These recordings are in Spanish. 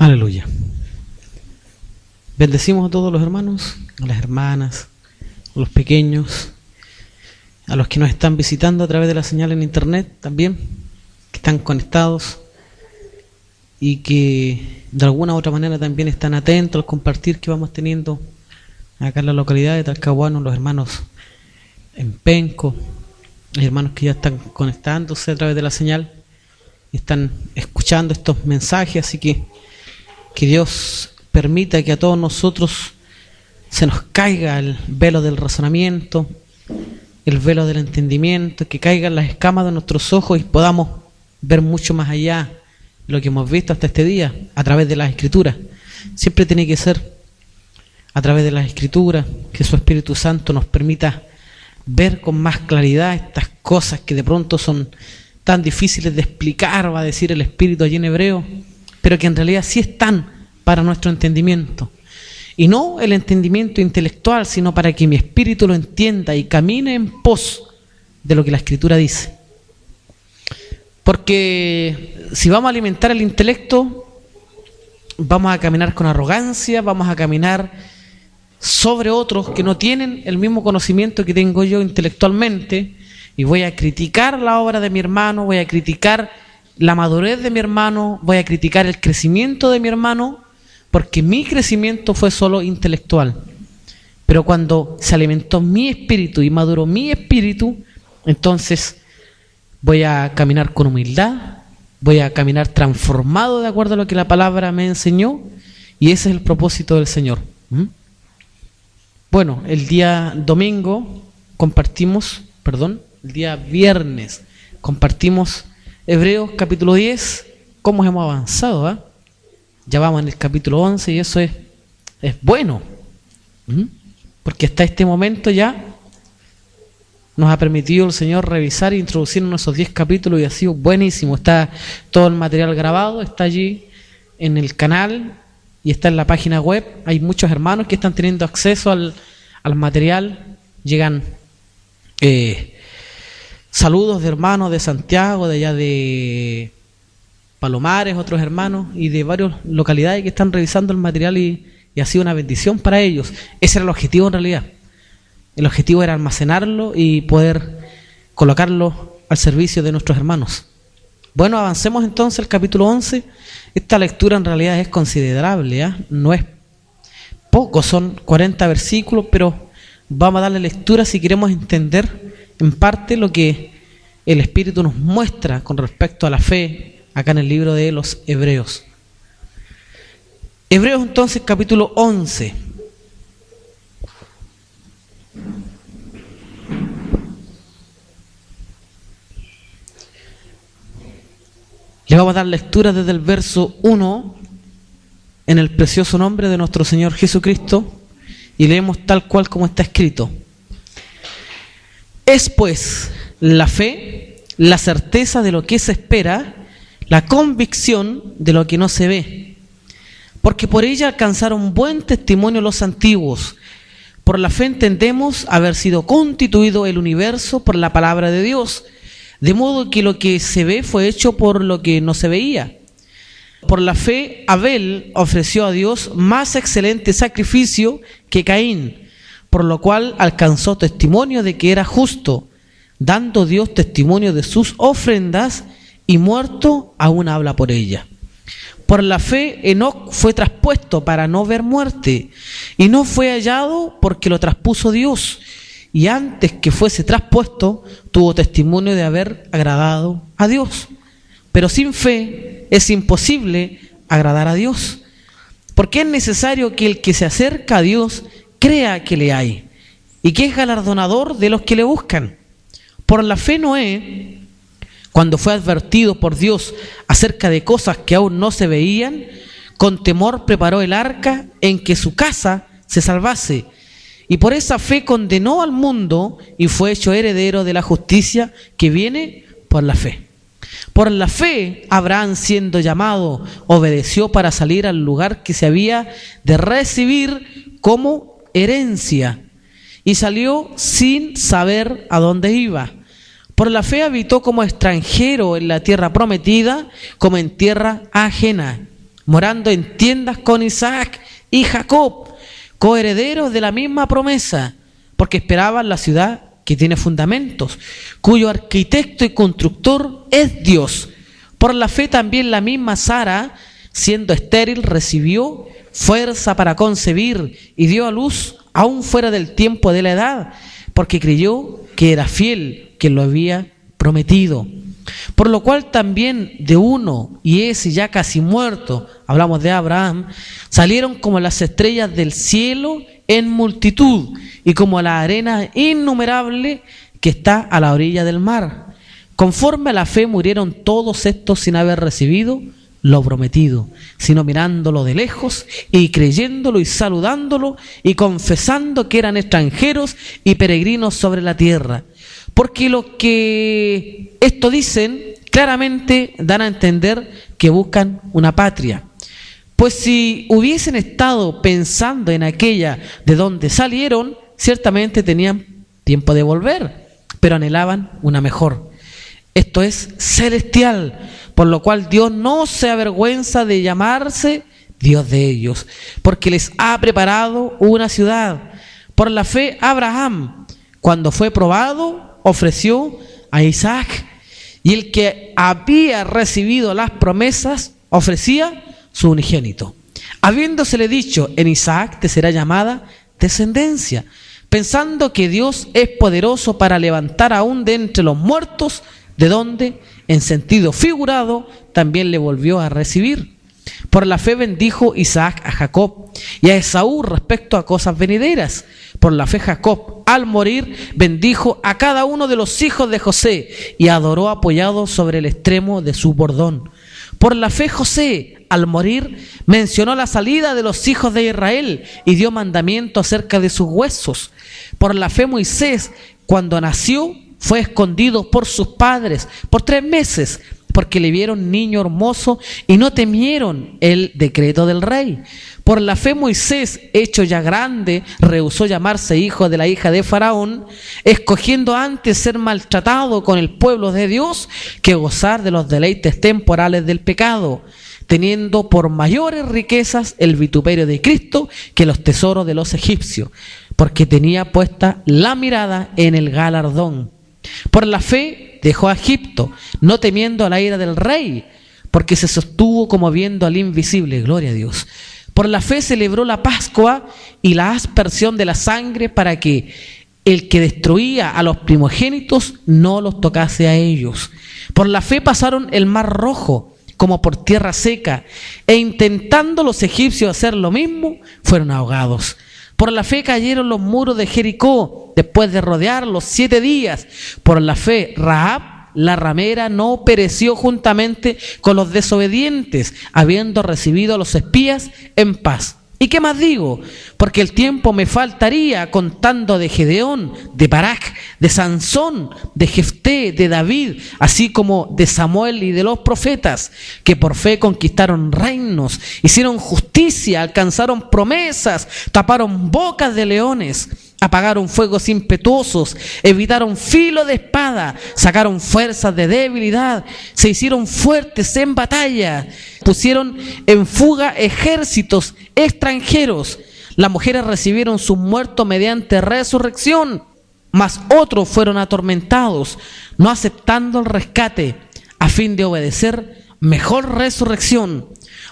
Aleluya. Bendecimos a todos los hermanos, a las hermanas, a los pequeños, a los que nos están visitando a través de la señal en internet también, que están conectados y que de alguna u otra manera también están atentos al compartir que vamos teniendo acá en la localidad de Talcahuano, los hermanos en Penco, hay hermanos que ya están conectándose a través de la señal y están escuchando estos mensajes, así que Dios permita que a todos nosotros se nos caiga el velo del razonamiento, el velo del entendimiento, que caigan las escamas de nuestros ojos y podamos ver mucho más allá de lo que hemos visto hasta este día a través de las Escrituras. Siempre tiene que ser a través de las Escrituras que su Espíritu Santo nos permita ver con más claridad estas cosas que de pronto son tan difíciles de explicar, va a decir el Espíritu allí en hebreo, pero que en realidad sí están para nuestro entendimiento. Y no el entendimiento intelectual, sino para que mi espíritu lo entienda y camine en pos de lo que la Escritura dice. Porque si vamos a alimentar el intelecto, vamos a caminar con arrogancia, vamos a caminar sobre otros que no tienen el mismo conocimiento que tengo yo intelectualmente, y voy a criticar la obra de mi hermano, voy a criticar la madurez de mi hermano, voy a criticar el crecimiento de mi hermano, porque mi crecimiento fue solo intelectual. Pero cuando se alimentó mi espíritu y maduró mi espíritu, entonces voy a caminar con humildad, voy a caminar transformado de acuerdo a lo que la palabra me enseñó, y ese es el propósito del Señor. Bueno, el día viernes compartimos Hebreos capítulo 10, cómo hemos avanzado, ¿eh? Ya vamos en el capítulo 11 y eso es bueno, porque hasta este momento ya nos ha permitido el Señor revisar e introducirnos en esos 10 capítulos y ha sido buenísimo. Está todo el material grabado, está allí en el canal y está en la página web. Hay muchos hermanos que están teniendo acceso al material. Llegan saludos de hermanos de Santiago, de allá de Palomares, otros hermanos y de varias localidades que están revisando el material y ha sido una bendición para ellos. Ese era el objetivo en realidad. El objetivo era almacenarlo y poder colocarlo al servicio de nuestros hermanos. Bueno, avancemos entonces al capítulo 11. Esta lectura en realidad es considerable, ¿eh? No es poco, son 40 versículos, pero vamos a darle lectura si queremos entender en parte lo que el Espíritu nos muestra con respecto a la fe acá en el libro de los Hebreos. Hebreos entonces capítulo 11. Le vamos a dar lectura desde el verso 1 en el precioso nombre de nuestro Señor Jesucristo y leemos tal cual como está escrito. Es pues la fe, la certeza de lo que se espera, la convicción de lo que no se ve, porque por ella alcanzaron buen testimonio los antiguos. Por la fe entendemos haber sido constituido el universo por la palabra de Dios, de modo que lo que se ve fue hecho por lo que no se veía. Por la fe Abel ofreció a Dios más excelente sacrificio que Caín, por lo cual alcanzó testimonio de que era justo, dando Dios testimonio de sus ofrendas, y muerto aún habla por ella. Por la fe Enoc fue traspuesto para no ver muerte, y no fue hallado porque lo traspuso Dios, y antes que fuese traspuesto tuvo testimonio de haber agradado a Dios. Pero sin fe es imposible agradar a Dios, porque es necesario que el que se acerca a Dios crea que le hay, y que es galardonador de los que le buscan. Por la fe Noé, cuando fue advertido por Dios acerca de cosas que aún no se veían, con temor preparó el arca en que su casa se salvase, y por esa fe condenó al mundo y fue hecho heredero de la justicia que viene por la fe. Por la fe Abraham, siendo llamado, obedeció para salir al lugar que se había de recibir como herencia, y salió sin saber a dónde iba. Por la fe habitó como extranjero en la tierra prometida, como en tierra ajena, morando en tiendas con Isaac y Jacob, coherederos de la misma promesa, porque esperaban la ciudad que tiene fundamentos, cuyo arquitecto y constructor es Dios. Por la fe también la misma Sara, siendo estéril, recibió fuerza para concebir y dio a luz aún fuera del tiempo de la edad, porque creyó que era fiel quien lo había prometido. Por lo cual también de uno, y ese ya casi muerto, hablamos de Abraham, salieron como las estrellas del cielo en multitud, y como la arena innumerable que está a la orilla del mar. Conforme a la fe murieron todos estos sin haber recibido lo prometido, sino mirándolo de lejos y creyéndolo y saludándolo y confesando que eran extranjeros y peregrinos sobre la tierra. Porque lo que esto dicen claramente dan a entender que buscan una patria. Pues si hubiesen estado pensando en aquella de donde salieron, ciertamente tenían tiempo de volver, pero anhelaban una mejor. Esto es celestial, por lo cual Dios no se avergüenza de llamarse Dios de ellos, porque les ha preparado una ciudad. Por la fe Abraham, cuando fue probado, ofreció a Isaac, y el que había recibido las promesas ofrecía su unigénito, habiéndosele dicho: en Isaac te será llamada descendencia, pensando que Dios es poderoso para levantar aún de entre los muertos, de donde, en sentido figurado, también le volvió a recibir. Por la fe bendijo Isaac a Jacob y a Esaú respecto a cosas venideras. Por la fe Jacob, al morir, bendijo a cada uno de los hijos de José y adoró apoyado sobre el extremo de su bordón. Por la fe José, al morir, mencionó la salida de los hijos de Israel y dio mandamiento acerca de sus huesos. Por la fe Moisés, cuando nació, fue escondido por sus padres por 3 meses, porque le vieron niño hermoso y no temieron el decreto del rey. Por la fe Moisés, hecho ya grande, rehusó llamarse hijo de la hija de Faraón, escogiendo antes ser maltratado con el pueblo de Dios que gozar de los deleites temporales del pecado, teniendo por mayores riquezas el vituperio de Cristo que los tesoros de los egipcios, porque tenía puesta la mirada en el galardón. Por la fe dejó a Egipto, no temiendo a la ira del rey, porque se sostuvo como viendo al invisible. Gloria a Dios. Por la fe celebró la Pascua y la aspersión de la sangre, para que el que destruía a los primogénitos no los tocase a ellos. Por la fe pasaron el mar Rojo como por tierra seca, e intentando los egipcios hacer lo mismo, fueron ahogados. Por la fe cayeron los muros de Jericó después de rodearlos 7 días. Por la fe Rahab, la ramera, no pereció juntamente con los desobedientes, habiendo recibido a los espías en paz. ¿Y qué más digo? Porque el tiempo me faltaría contando de Gedeón, de Barak, de Sansón, de Jefté, de David, así como de Samuel y de los profetas, que por fe conquistaron reinos, hicieron justicia, alcanzaron promesas, taparon bocas de leones, apagaron fuegos impetuosos, evitaron filo de espada, sacaron fuerzas de debilidad, se hicieron fuertes en batalla, pusieron en fuga ejércitos extranjeros. Las mujeres recibieron sus muertos mediante resurrección, mas otros fueron atormentados, no aceptando el rescate, a fin de obedecer mejor resurrección.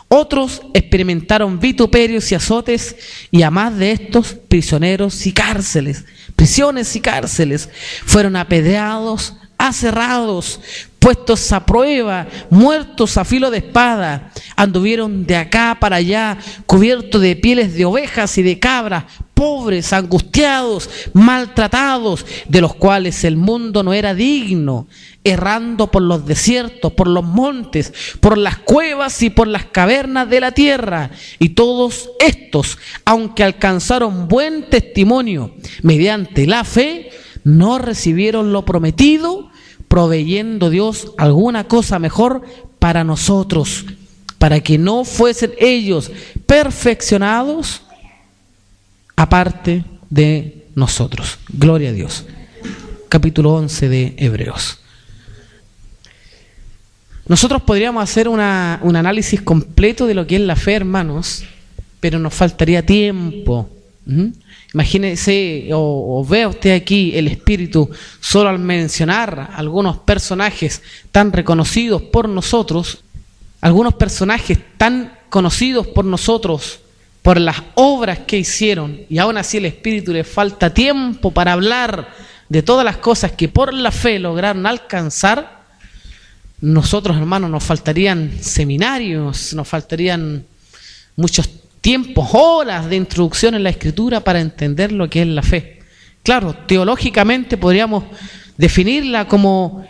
Otros experimentaron vituperios y azotes, y a más de estos, prisiones y cárceles. Fueron apedreados, aserrados, puestos a prueba, muertos a filo de espada. Anduvieron de acá para allá, cubiertos de pieles de ovejas y de cabras, pobres, angustiados, maltratados, de los cuales el mundo no era digno, errando por los desiertos, por los montes, por las cuevas y por las cavernas de la tierra. Y todos estos, aunque alcanzaron buen testimonio mediante la fe, no recibieron lo prometido, proveyendo Dios alguna cosa mejor para nosotros, para que no fuesen ellos perfeccionados aparte de nosotros. Gloria a Dios. Capítulo 11 de Hebreos. Nosotros podríamos hacer un análisis completo de lo que es la fe, hermanos, pero nos faltaría tiempo. Imagínese o vea usted aquí el Espíritu solo al mencionar algunos personajes tan reconocidos por nosotros, algunos personajes tan conocidos por nosotros por las obras que hicieron, y aún así el Espíritu le falta tiempo para hablar de todas las cosas que por la fe lograron alcanzar. Nosotros, hermanos, nos faltarían seminarios, nos faltarían muchos tiempos, horas de introducción en la Escritura para entender lo que es la fe. Claro, teológicamente podríamos definirla como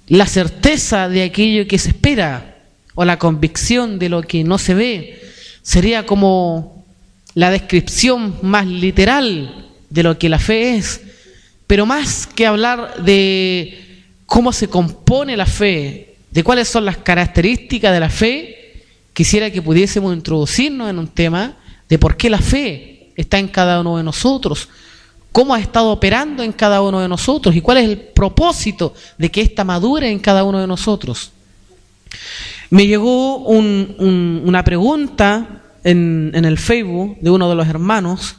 la certeza de aquello que se espera o la convicción de lo que no se ve. Sería como la descripción más literal de lo que la fe es. Pero más que hablar de cómo se compone la fe, de cuáles son las características de la fe, quisiera que pudiésemos introducirnos en un tema de por qué la fe está en cada uno de nosotros, cómo ha estado operando en cada uno de nosotros y cuál es el propósito de que ésta madure en cada uno de nosotros. Me llegó una pregunta en el Facebook de uno de los hermanos,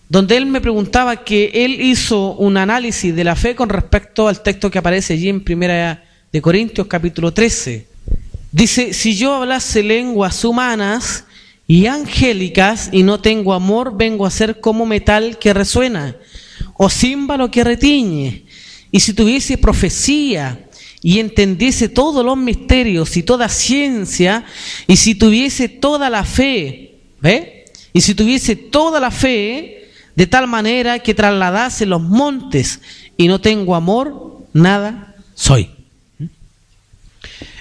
donde él me preguntaba que él hizo un análisis de la fe con respecto al texto que aparece allí en 1 de Corintios capítulo 13. Dice: si yo hablase lenguas humanas y angélicas y no tengo amor, vengo a ser como metal que resuena o címbalo que retiñe. Y si tuviese profecía y entendiese todos los misterios y toda ciencia, y si tuviese toda la fe, y si tuviese toda la fe, de tal manera que trasladase los montes, y no tengo amor, nada soy.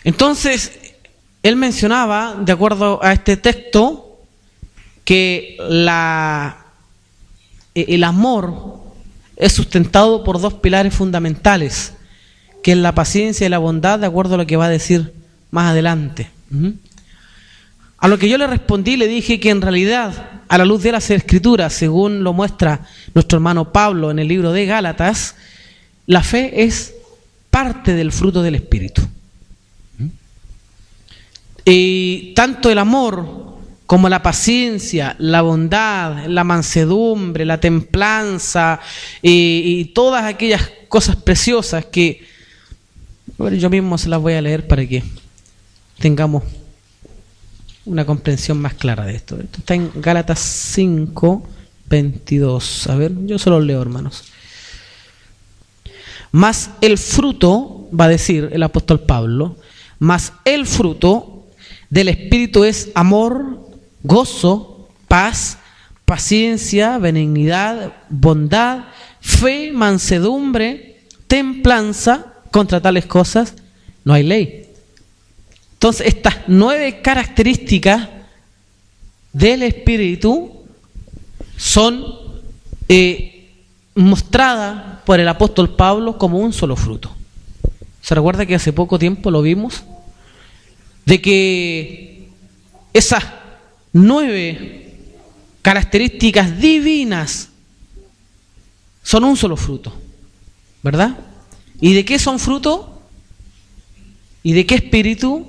Entonces, él mencionaba, de acuerdo a este texto, que el amor es sustentado por dos pilares fundamentales, que es la paciencia y la bondad, de acuerdo a lo que va a decir más adelante. A lo que yo le respondí, le dije que en realidad, a la luz de las Escrituras, según lo muestra nuestro hermano Pablo en el libro de Gálatas, la fe es parte del fruto del Espíritu. Y tanto el amor como la paciencia, la bondad, la mansedumbre, la templanza y todas aquellas cosas preciosas que yo mismo se las voy a leer para que tengamos una comprensión más clara de esto. Esto está en Gálatas 5, 22. A ver, yo se los leo, hermanos. Mas el fruto, va a decir el apóstol Pablo, mas el fruto del Espíritu es amor, gozo, paz, paciencia, benignidad, bondad, fe, mansedumbre, templanza. Contra tales cosas no hay ley. Entonces, estas 9 características del Espíritu son mostradas por el apóstol Pablo como un solo fruto. ¿Se recuerda que hace poco tiempo lo vimos? De que esas 9 características divinas son un solo fruto, ¿verdad? ¿Y de qué son fruto? ¿Y de qué espíritu?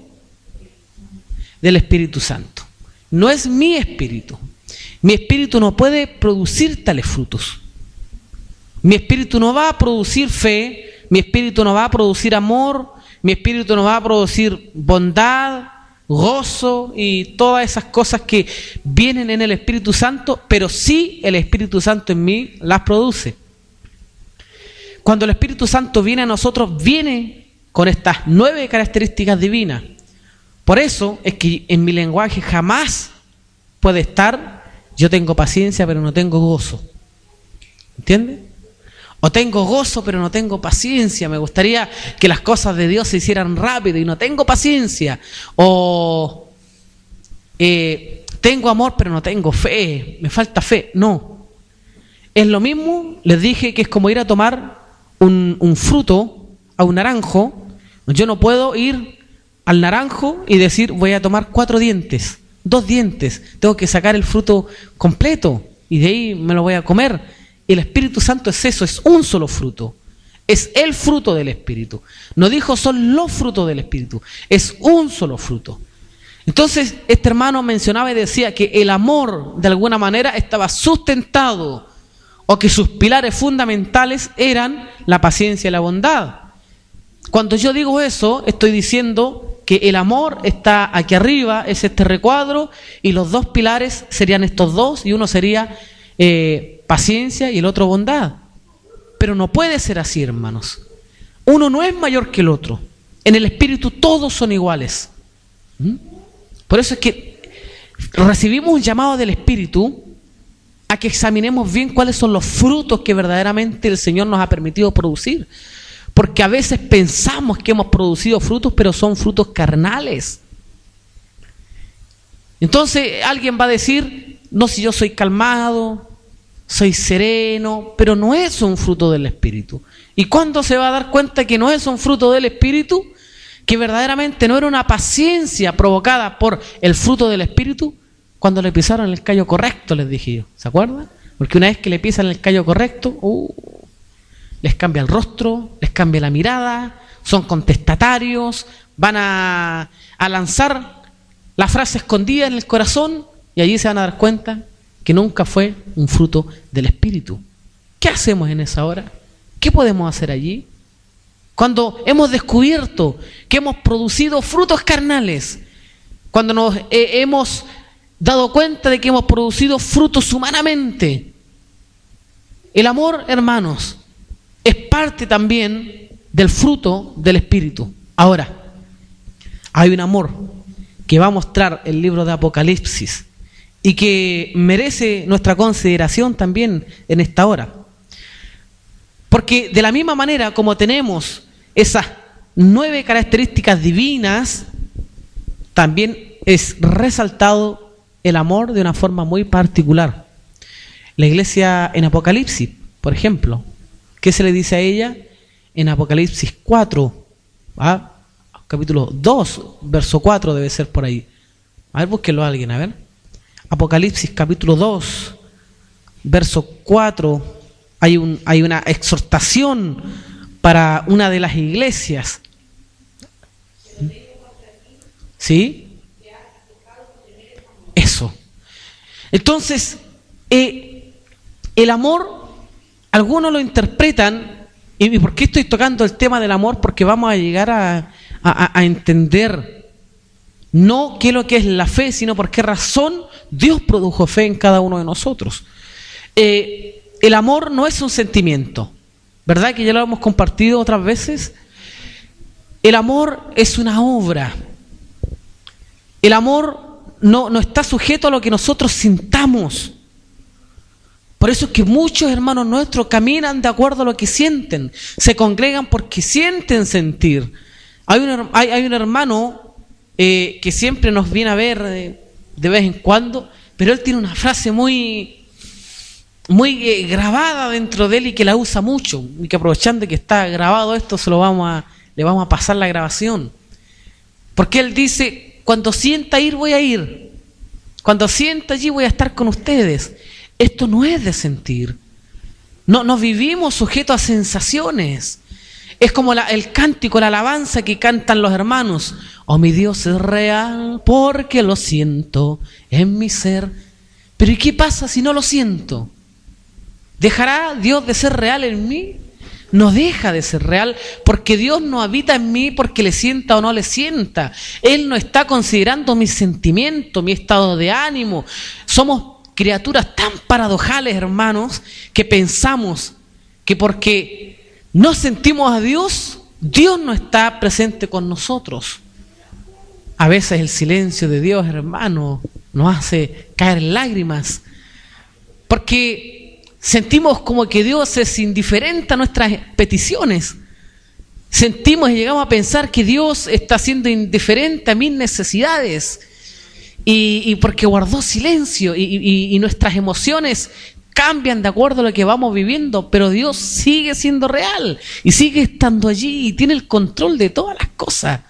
Del Espíritu Santo. No es mi espíritu. Mi espíritu no puede producir tales frutos. Mi espíritu no va a producir fe, mi espíritu no va a producir amor, mi espíritu no va a producir bondad, gozo y todas esas cosas que vienen en el Espíritu Santo, pero sí el Espíritu Santo en mí las produce. Cuando el Espíritu Santo viene a nosotros, viene con estas 9 características divinas. Por eso es que en mi lenguaje jamás puede estar: yo tengo paciencia pero no tengo gozo. ¿Entiende? O tengo gozo pero no tengo paciencia. Me gustaría que las cosas de Dios se hicieran rápido y no tengo paciencia. O tengo amor pero no tengo fe. Me falta fe. No. Es lo mismo, les dije, que es como ir a tomar un fruto, a un naranjo. Yo no puedo ir al naranjo y decir voy a tomar 4 dientes, 2 dientes. Tengo que sacar el fruto completo y de ahí me lo voy a comer. El Espíritu Santo es eso, es un solo fruto. Es el fruto del Espíritu. No dijo son los frutos del Espíritu. Es un solo fruto. Entonces, este hermano mencionaba y decía que el amor, de alguna manera, estaba sustentado, o que sus pilares fundamentales eran la paciencia y la bondad. Cuando yo digo eso, estoy diciendo que el amor está aquí arriba, es este recuadro, y los dos pilares serían estos dos, y uno sería paciencia y el otro bondad. Pero no puede ser así, hermanos. Uno no es mayor que el otro. En el Espíritu todos son iguales. Por eso es que recibimos un llamado del Espíritu a que examinemos bien cuáles son los frutos que verdaderamente el Señor nos ha permitido producir. Porque a veces pensamos que hemos producido frutos, pero son frutos carnales. Entonces alguien va a decir, no, si yo soy calmado, soy sereno, pero no es un fruto del Espíritu. ¿Y cuándo se va a dar cuenta que no es un fruto del Espíritu? Que verdaderamente no era una paciencia provocada por el fruto del Espíritu. Cuando le pisaron el callo correcto, les dije yo, ¿se acuerdan? Porque una vez que le pisan el callo correcto, les cambia el rostro, les cambia la mirada, son contestatarios, van a lanzar la frase escondida en el corazón, y allí se van a dar cuenta que nunca fue un fruto del Espíritu. ¿Qué hacemos en esa hora? ¿Qué podemos hacer allí? Cuando hemos descubierto que hemos producido frutos carnales, cuando nos hemos dado cuenta de que hemos producido frutos humanamente. El amor, hermanos, es parte también del fruto del Espíritu. Ahora, hay un amor que va a mostrar el libro de Apocalipsis y que merece nuestra consideración también en esta hora. Porque de la misma manera como tenemos esas 9 características divinas, también es resaltado el amor de una forma muy particular. La iglesia en Apocalipsis, por ejemplo, ¿qué se le dice a ella? En Apocalipsis 4, capítulo 2, verso 4 debe ser por ahí. A ver, búsquenlo a alguien, a ver. Apocalipsis capítulo 2, verso 4, hay una exhortación para una de las iglesias. ¿Sí? Eso. Entonces, el amor, algunos lo interpretan, y ¿por qué estoy tocando el tema del amor? Porque vamos a llegar a entender no qué es lo que es la fe, sino por qué razón Dios produjo fe en cada uno de nosotros. El amor no es un sentimiento, ¿verdad? Que ya lo hemos compartido otras veces. El amor es una obra. El amor no está sujeto a lo que nosotros sintamos. Por eso es que muchos hermanos nuestros caminan de acuerdo a lo que sienten. Se congregan porque sienten sentir. Hay un hermano que siempre nos viene a ver de vez en cuando, pero él tiene una frase muy grabada dentro de él y que la usa mucho. Y que aprovechando que está grabado esto, le vamos a pasar la grabación. Porque él dice, cuando sienta ir, voy a ir. Cuando sienta allí, voy a estar con ustedes. Esto no es de sentir. No vivimos sujetos a sensaciones. Es como el cántico, la alabanza que cantan los hermanos. Oh, mi Dios es real porque lo siento en mi ser. Pero ¿y qué pasa si no lo siento? ¿Dejará Dios de ser real en mí? No deja de ser real, porque Dios no habita en mí porque le sienta o no le sienta. Él no está considerando mis sentimientos, mi estado de ánimo. Somos criaturas tan paradojales, hermanos, que pensamos que porque no sentimos a Dios, Dios no está presente con nosotros. A veces el silencio de Dios, hermano, nos hace caer en lágrimas, porque sentimos como que Dios es indiferente a nuestras peticiones. Sentimos y llegamos a pensar que Dios está siendo indiferente a mis necesidades. Y porque guardó silencio y nuestras emociones cambian de acuerdo a lo que vamos viviendo, pero Dios sigue siendo real y sigue estando allí y tiene el control de todas las cosas.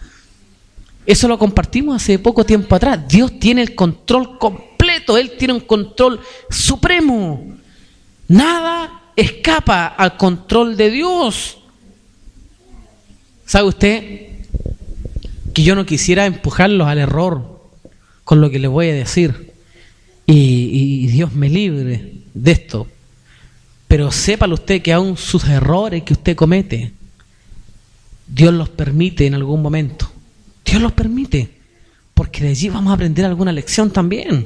Eso lo compartimos hace poco tiempo atrás. Dios tiene el control completo, Él tiene un control supremo. Nada escapa al control de Dios. ¿Sabe usted que yo no quisiera empujarlos al error con lo que les voy a decir? Y Dios me libre de esto. Pero sépalo usted que aún sus errores que usted comete, Dios los permite en algún momento. Dios los permite, porque de allí vamos a aprender alguna lección también.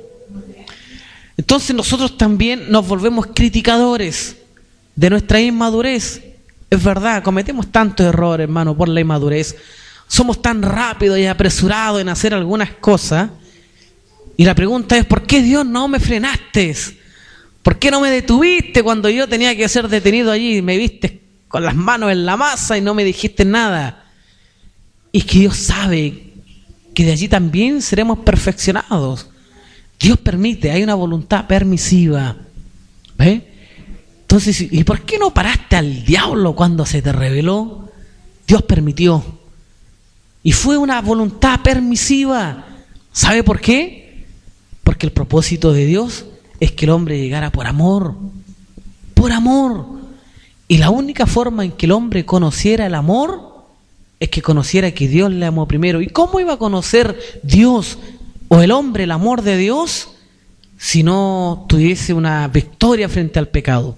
Entonces nosotros también nos volvemos criticadores de nuestra inmadurez. Es verdad, cometemos tantos errores, hermano, por la inmadurez. Somos tan rápidos y apresurados en hacer algunas cosas. Y la pregunta es, ¿por qué Dios no me frenaste? ¿Por qué no me detuviste cuando yo tenía que ser detenido allí? Me viste con las manos en la masa y no me dijiste nada. Y es que Dios sabe que de allí también seremos perfeccionados. Dios permite, hay una voluntad permisiva. ¿Ve? Entonces, ¿y por qué no paraste al diablo cuando se te reveló? Dios permitió. Y fue una voluntad permisiva. ¿Sabe por qué? Porque el propósito de Dios es que el hombre llegara por amor. Por amor. Y la única forma en que el hombre conociera el amor es que conociera que Dios le amó primero. ¿Y cómo iba a conocer Dios o el hombre el amor de Dios si no tuviese una victoria frente al pecado?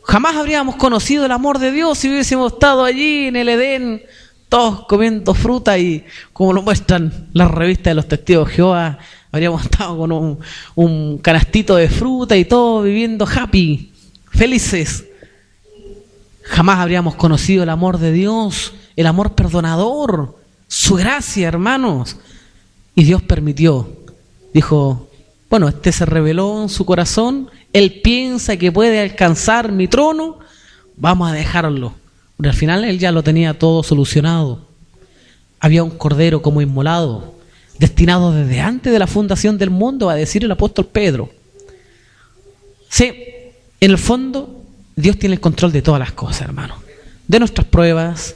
Jamás habríamos conocido el amor de Dios si hubiésemos estado allí en el Edén, todos comiendo fruta y, como lo muestran las revistas de los testigos de Jehová, habríamos estado con un canastito de fruta y todos viviendo happy, felices. Jamás habríamos conocido el amor de Dios, el amor perdonador, su gracia, hermanos. Y Dios permitió, dijo, bueno, este se reveló en su corazón, él piensa que puede alcanzar mi trono, vamos a dejarlo. Pero al final él ya lo tenía todo solucionado. Había un cordero como inmolado, destinado desde antes de la fundación del mundo, va a decir el apóstol Pedro. Sí, en el fondo, Dios tiene el control de todas las cosas, hermano. De nuestras pruebas,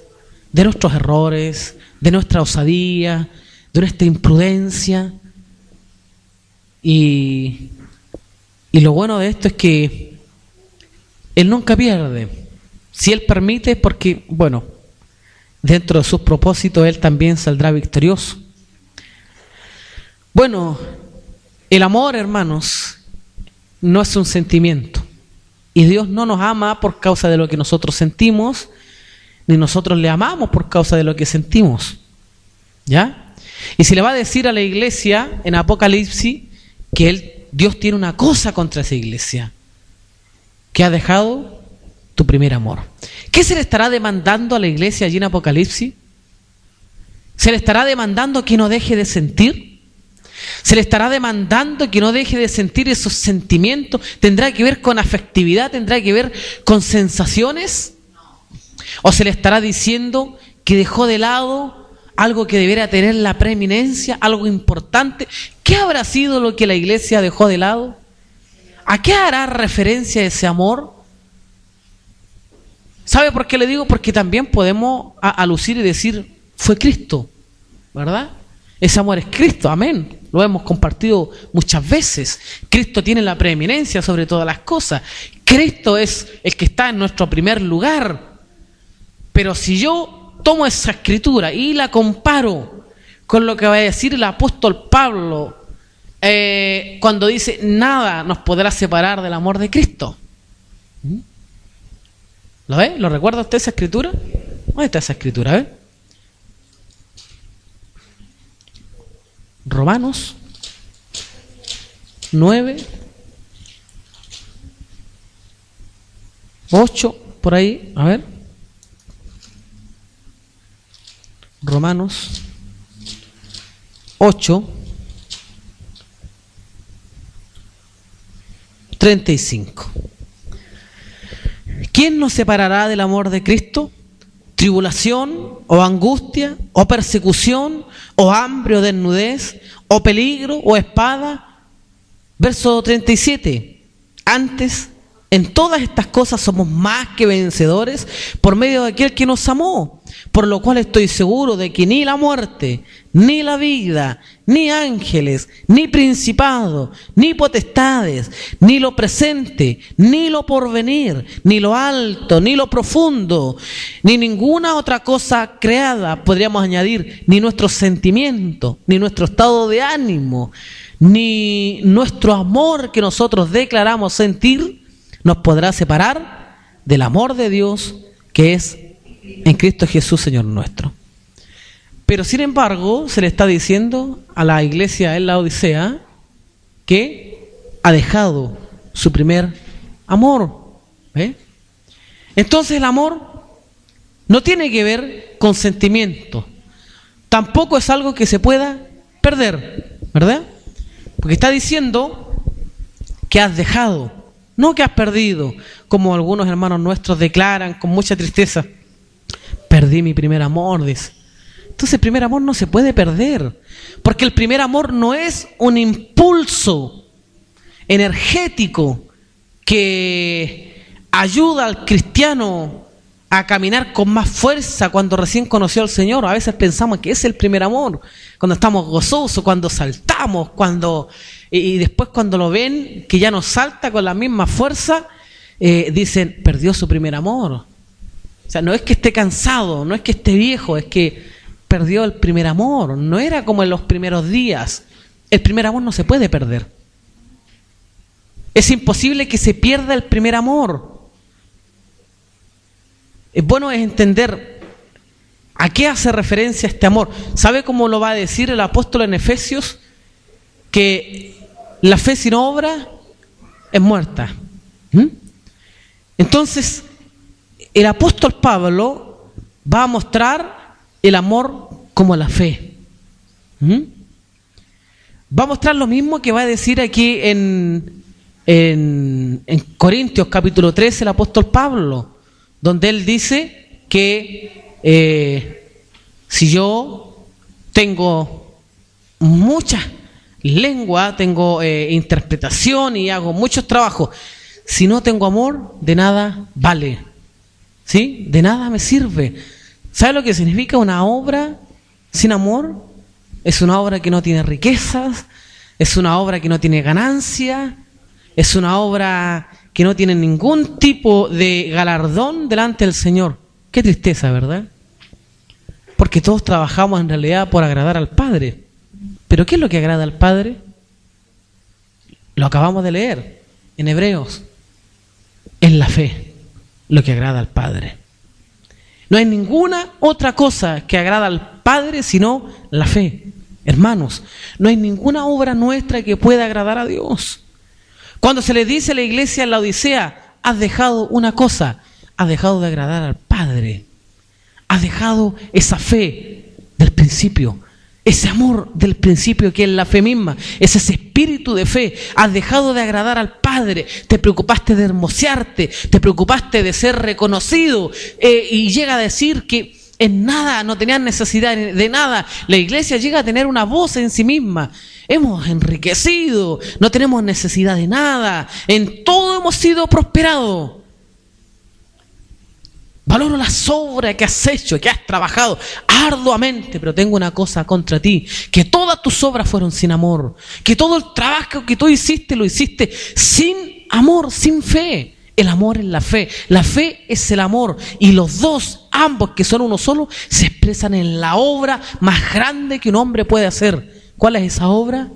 de nuestros errores, de nuestra osadía, de nuestra imprudencia. Y lo bueno de esto es que Él nunca pierde. Si Él permite es porque, bueno, dentro de sus propósitos Él también saldrá victorioso. Bueno, el amor, hermanos, no es un sentimiento. Y Dios no nos ama por causa de lo que nosotros sentimos, ni nosotros le amamos por causa de lo que sentimos. ¿Ya? Y si le va a decir a la iglesia en Apocalipsis que Dios tiene una cosa contra esa iglesia, que ha dejado tu primer amor. ¿Qué se le estará demandando a la iglesia allí en Apocalipsis? ¿Se le estará demandando que no deje de sentir? ¿Se le estará demandando que no deje de sentir esos sentimientos? ¿Tendrá que ver con afectividad? ¿Tendrá que ver con sensaciones? ¿O se le estará diciendo que dejó de lado algo que debiera tener la preeminencia, algo importante? ¿Qué habrá sido lo que la iglesia dejó de lado? ¿A qué hará referencia ese amor? ¿Sabe por qué le digo? Porque también podemos alucir y decir, fue Cristo, ¿verdad? Ese amor es Cristo, amén. Lo hemos compartido muchas veces. Cristo tiene la preeminencia sobre todas las cosas. Cristo es el que está en nuestro primer lugar. Pero si yo tomo esa escritura y la comparo con lo que va a decir el apóstol Pablo cuando dice, nada nos podrá separar del amor de Cristo. ¿Lo ve? ¿Lo recuerda usted esa escritura? ¿Dónde está esa escritura? A ver. Romanos 9, 8, por ahí, a ver. Romanos 8, 35. ¿Quién nos separará del amor de Cristo? ¿Tribulación o angustia o persecución o hambre o desnudez o peligro o espada? Verso 37. Antes, En todas estas cosas somos más que vencedores por medio de aquel que nos amó, por lo cual estoy seguro de que ni la muerte, ni la vida, ni ángeles, ni principados, ni potestades, ni lo presente, ni lo porvenir, ni lo alto, ni lo profundo, ni ninguna otra cosa creada, podríamos añadir, ni nuestros sentimientos, ni nuestro estado de ánimo, ni nuestro amor que nosotros declaramos sentir, nos podrá separar del amor de Dios que es en Cristo Jesús, Señor nuestro. Pero sin embargo, se le está diciendo a la iglesia en la Odisea que ha dejado su primer amor. Entonces el amor no tiene que ver con sentimientos. Tampoco es algo que se pueda perder, ¿verdad? Porque está diciendo que has dejado, no que has perdido, como algunos hermanos nuestros declaran con mucha tristeza. Perdí mi primer amor, dice. Entonces el primer amor no se puede perder, porque el primer amor no es un impulso energético que ayuda al cristiano a caminar con más fuerza cuando recién conoció al Señor. A veces pensamos que es el primer amor, cuando estamos gozosos, cuando saltamos, y después cuando lo ven que ya no salta con la misma fuerza, dicen, perdió su primer amor. O sea, no es que esté cansado, no es que esté viejo, es que perdió el primer amor. No era como en los primeros días. El primer amor no se puede perder. Es imposible que se pierda el primer amor. Es bueno entender a qué hace referencia este amor. ¿Sabe cómo lo va a decir el apóstol en Efesios? Que la fe sin obra es muerta. Entonces, el apóstol Pablo va a mostrar el amor como la fe. Va a mostrar lo mismo que va a decir aquí en Corintios capítulo 13 el apóstol Pablo, donde él dice que si yo tengo mucha lengua, tengo interpretación y hago muchos trabajos, si no tengo amor, de nada vale. ¿Sí? De nada me sirve. ¿Sabe lo que significa una obra sin amor? Es una obra que no tiene riquezas, es una obra que no tiene ganancia, es una obra que no tiene ningún tipo de galardón delante del Señor. Qué tristeza, ¿verdad? Porque todos trabajamos en realidad por agradar al Padre. ¿Pero qué es lo que agrada al Padre? Lo acabamos de leer en Hebreos. Es la fe lo que agrada al Padre. No hay ninguna otra cosa que agrada al Padre sino la fe. Hermanos, no hay ninguna obra nuestra que pueda agradar a Dios. Cuando se le dice a la iglesia en la Odisea, has dejado una cosa, has dejado de agradar al Padre. Has dejado esa fe del principio, ese amor del principio que es la fe misma, es ese espíritu de fe. Has dejado de agradar al Padre, te preocupaste de hermosearte, te preocupaste de ser reconocido, y llega a decir que en nada, no tenían necesidad de nada. La iglesia llega a tener una voz en sí misma. Hemos enriquecido, no tenemos necesidad de nada, en todo hemos sido prosperados. Valoro las obras que has hecho, que has trabajado arduamente, pero tengo una cosa contra ti, que todas tus obras fueron sin amor, que todo el trabajo que tú hiciste, lo hiciste sin amor, sin fe. El amor es la fe es el amor, y los dos, ambos que son uno solo, se expresan en la obra más grande que un hombre puede hacer. ¿Cuál es esa obra?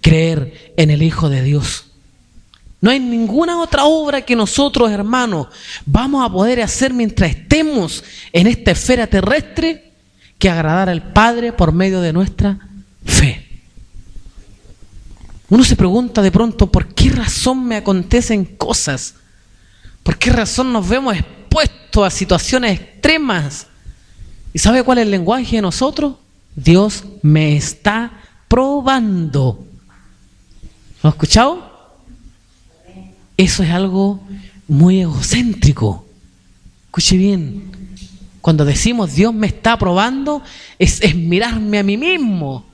Creer en el Hijo de Dios. No hay ninguna otra obra que nosotros, hermanos, vamos a poder hacer mientras estemos en esta esfera terrestre que agradar al Padre por medio de nuestra fe. Uno se pregunta de pronto, ¿por qué razón me acontecen cosas? ¿Por qué razón nos vemos expuestos a situaciones extremas? ¿Y sabe cuál es el lenguaje de nosotros? Dios me está probando. ¿Lo ha escuchado? Eso es algo muy egocéntrico. Escuche bien. Cuando decimos Dios me está probando, es mirarme a mí mismo.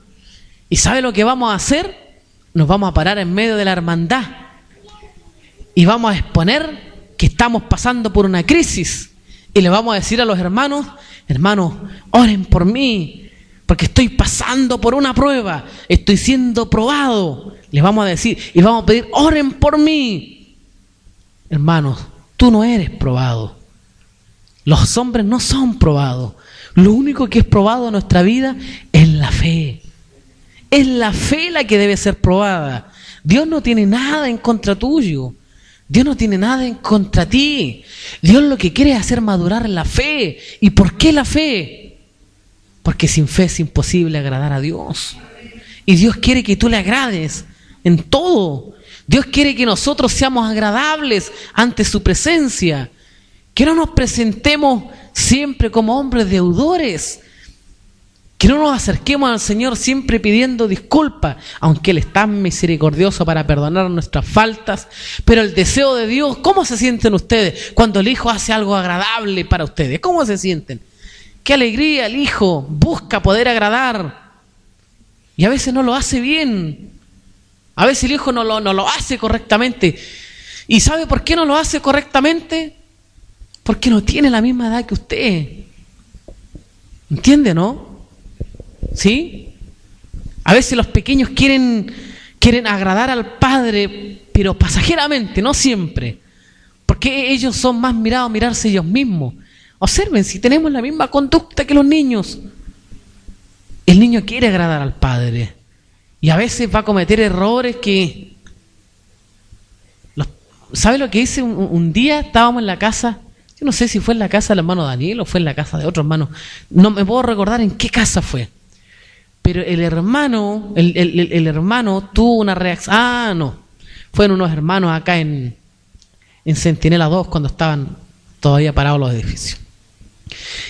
¿Y sabe lo que vamos a hacer? Nos vamos a parar en medio de la hermandad. y vamos a exponer que estamos pasando por una crisis y le vamos a decir a los hermanos, hermanos, oren por mí, porque estoy pasando por una prueba, estoy siendo probado. Les vamos a decir y vamos a pedir, oren por mí. Hermanos, tú no eres probado. Los hombres no son probados. Lo único que es probado en nuestra vida es la fe. Es la fe la que debe ser probada. Dios no tiene nada en contra tuyo. Dios no tiene nada en contra ti. Dios lo que quiere es hacer madurar la fe. ¿Y por qué la fe? Porque sin fe es imposible agradar a Dios. Y Dios quiere que tú le agrades en todo. Dios quiere que nosotros seamos agradables ante su presencia. Que no nos presentemos siempre como hombres deudores. Que no nos acerquemos al Señor siempre pidiendo disculpas, aunque Él es tan misericordioso para perdonar nuestras faltas. Pero el deseo de Dios, ¿cómo se sienten ustedes cuando el Hijo hace algo agradable para ustedes? ¿Cómo se sienten? Qué alegría, el Hijo busca poder agradar. Y a veces no lo hace bien. A veces el Hijo no lo hace correctamente. ¿Y sabe por qué no lo hace correctamente? Porque no tiene la misma edad que usted. ¿Entiende, no? ¿Sí? A veces los pequeños quieren agradar al Padre, pero pasajeramente, no siempre. Porque ellos son más mirados a mirarse ellos mismos. Observen, si tenemos la misma conducta que los niños. El niño quiere agradar al Padre. Y a veces va a cometer errores que... ¿Sabe lo que hice? Un día estábamos en la casa... Yo no sé si fue en la casa del hermano Daniel o fue en la casa de otro hermano. No me puedo recordar en qué casa fue. Pero el hermano tuvo una reacción. No. Fueron unos hermanos acá en Centinela 2 cuando estaban todavía parados los edificios.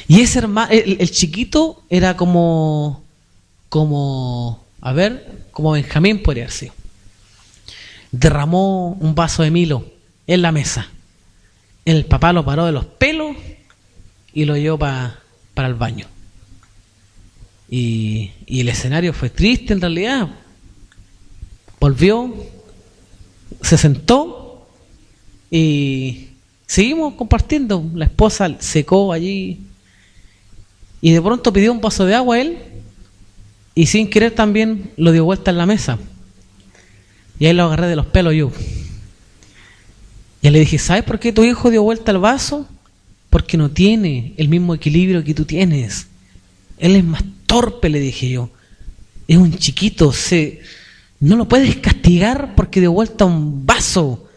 Y ese hermano, el chiquito era como Benjamín podría haber sido. Derramó un vaso de Milo en la mesa. El papá lo paró de los pelos y lo llevó para el baño. Y el escenario fue triste en realidad. Volvió, se sentó y seguimos compartiendo. La esposa secó allí y de pronto pidió un vaso de agua a él y sin querer también lo dio vuelta en la mesa. Y ahí lo agarré de los pelos yo. Y le dije, ¿sabes por qué tu hijo dio vuelta al vaso? Porque no tiene el mismo equilibrio que tú tienes. Él es más torpe, le dije yo. Es un chiquito, no lo puedes castigar porque dio vuelta un vaso.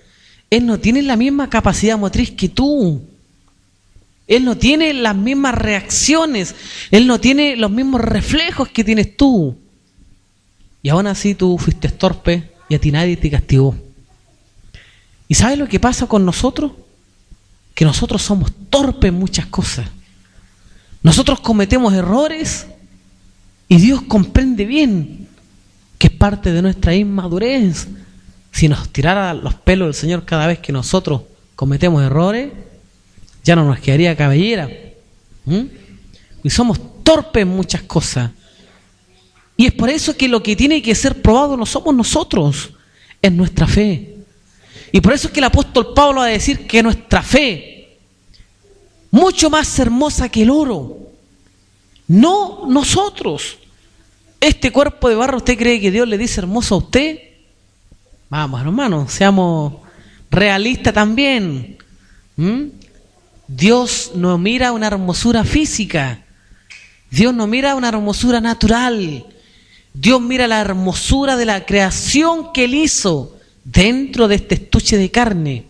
Él no tiene la misma capacidad motriz que tú. Él no tiene las mismas reacciones. Él no tiene los mismos reflejos que tienes tú. Y aún así tú fuiste torpe y a ti nadie te castigó. ¿Y sabes lo que pasa con nosotros? Que nosotros somos torpes en muchas cosas. Nosotros cometemos errores y Dios comprende bien que es parte de nuestra inmadurez. Si nos tirara los pelos del Señor cada vez que nosotros cometemos errores, ya no nos quedaría cabellera. Y somos torpes en muchas cosas. Y es por eso que lo que tiene que ser probado no somos nosotros, es nuestra fe. Y por eso es que el apóstol Pablo va a decir que nuestra fe, mucho más hermosa que el oro, no nosotros. Este cuerpo de barro, ¿usted cree que Dios le dice hermoso a usted? Vamos, hermanos, seamos realistas también. Dios no mira una hermosura física. Dios no mira una hermosura natural. Dios mira la hermosura de la creación que Él hizo dentro de este estuche de carne.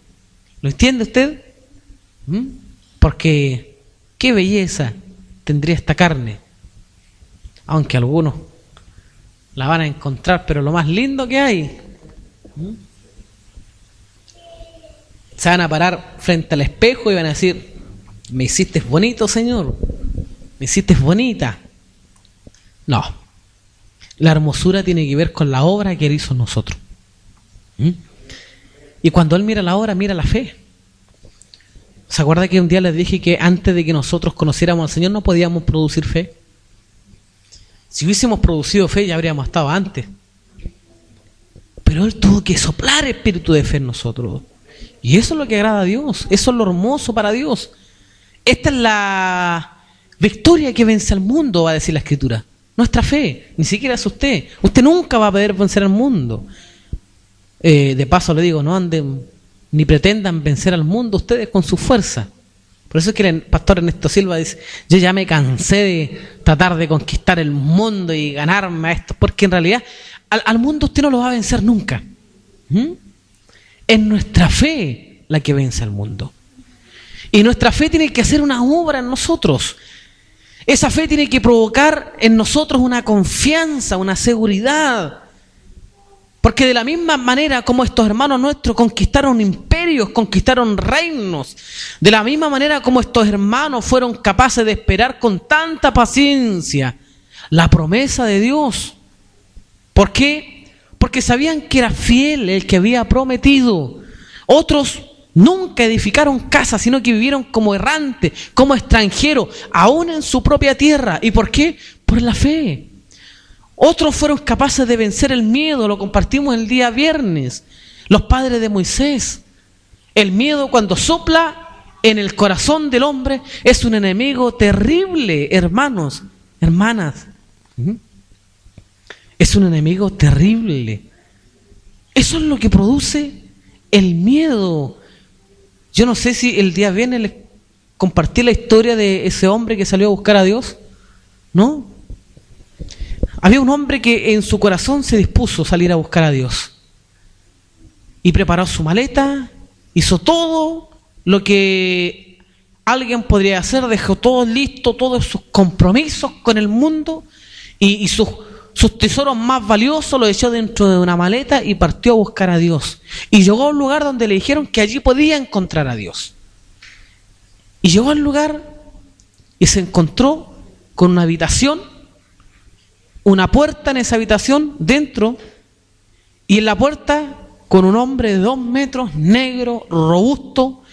¿Lo entiende usted? Porque qué belleza tendría esta carne. Aunque algunos la van a encontrar, pero lo más lindo que hay. Se van a parar frente al espejo y van a decir, me hiciste bonito, Señor. Me hiciste bonita. No. La hermosura tiene que ver con la obra que Él hizo en nosotros. Y cuando Él mira la obra, mira la fe. ¿Se acuerda que un día les dije que antes de que nosotros conociéramos al Señor no podíamos producir fe? Si hubiésemos producido fe ya habríamos estado antes. Pero Él tuvo que soplar espíritu de fe en nosotros. Y eso es lo que agrada a Dios, eso es lo hermoso para Dios. Esta es la victoria que vence al mundo, va a decir la Escritura. Nuestra fe, ni siquiera es usted. Usted nunca va a poder vencer al mundo. De paso le digo, no anden ni pretendan vencer al mundo ustedes con su fuerza. Por eso es que el pastor Ernesto Silva dice, yo ya me cansé de tratar de conquistar el mundo y ganarme a esto, porque en realidad al mundo usted no lo va a vencer nunca. Es nuestra fe la que vence al mundo. Y nuestra fe tiene que hacer una obra en nosotros. Esa fe tiene que provocar en nosotros una confianza, una seguridad. Porque de la misma manera como estos hermanos nuestros conquistaron imperios, conquistaron reinos, de la misma manera como estos hermanos fueron capaces de esperar con tanta paciencia la promesa de Dios. ¿Por qué? Porque sabían que era fiel el que había prometido. Otros nunca edificaron casas, sino que vivieron como errantes, como extranjeros, aún en su propia tierra. ¿Y por qué? Por la fe. Otros fueron capaces de vencer el miedo, lo compartimos el día viernes. Los padres de Moisés. El miedo, cuando sopla en el corazón del hombre, es un enemigo terrible, hermanos, hermanas. Es un enemigo terrible. Eso es lo que produce el miedo. Yo no sé si el día viernes les compartí la historia de ese hombre que salió a buscar a Dios, ¿no? Había un hombre que en su corazón se dispuso a salir a buscar a Dios. Y preparó su maleta, hizo todo lo que alguien podría hacer, dejó todo listo, todos sus compromisos con el mundo y sus tesoros más valiosos los echó dentro de una maleta y partió a buscar a Dios. Y llegó a un lugar donde le dijeron que allí podía encontrar a Dios. Y llegó al lugar y se encontró con una habitación, una puerta en esa habitación dentro, y en la puerta con un hombre de 2 metros, negro, robusto,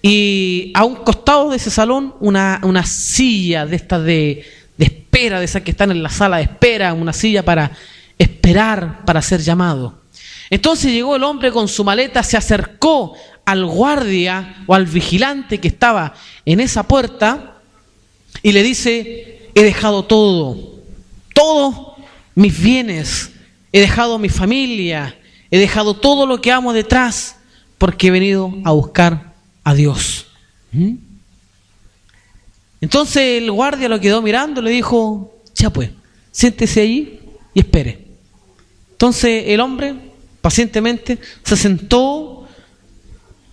y a un costado de ese salón una silla de estas de espera, de esas que están en la sala de espera, una silla para esperar para ser llamado. Entonces llegó el hombre con su maleta, se acercó al guardia o al vigilante que estaba en esa puerta y le dice, he dejado todos mis bienes, he dejado mi familia, he dejado todo lo que amo detrás porque he venido a buscar a Dios. Entonces el guardia lo quedó mirando y le dijo, ya pues, siéntese allí y espere. Entonces el hombre pacientemente se sentó,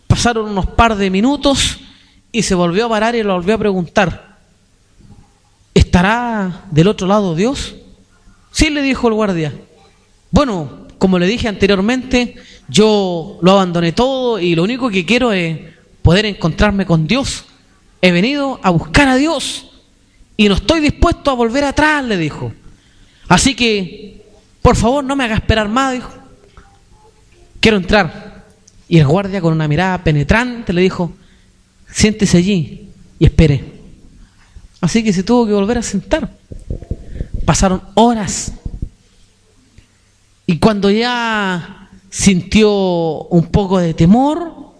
pasaron unos par de minutos y se volvió a parar y lo volvió a preguntar, ¿estará del otro lado Dios? Sí, le dijo el guardia. Bueno, como le dije anteriormente, yo lo abandoné todo y lo único que quiero es poder encontrarme con Dios. He venido a buscar a Dios y no estoy dispuesto a volver atrás, le dijo. Así que, por favor, no me haga esperar más, dijo. Quiero entrar. Y el guardia, con una mirada penetrante, le dijo, siéntese allí y espere. Así que se tuvo que volver a sentar. Pasaron horas. Y cuando ya sintió un poco de temor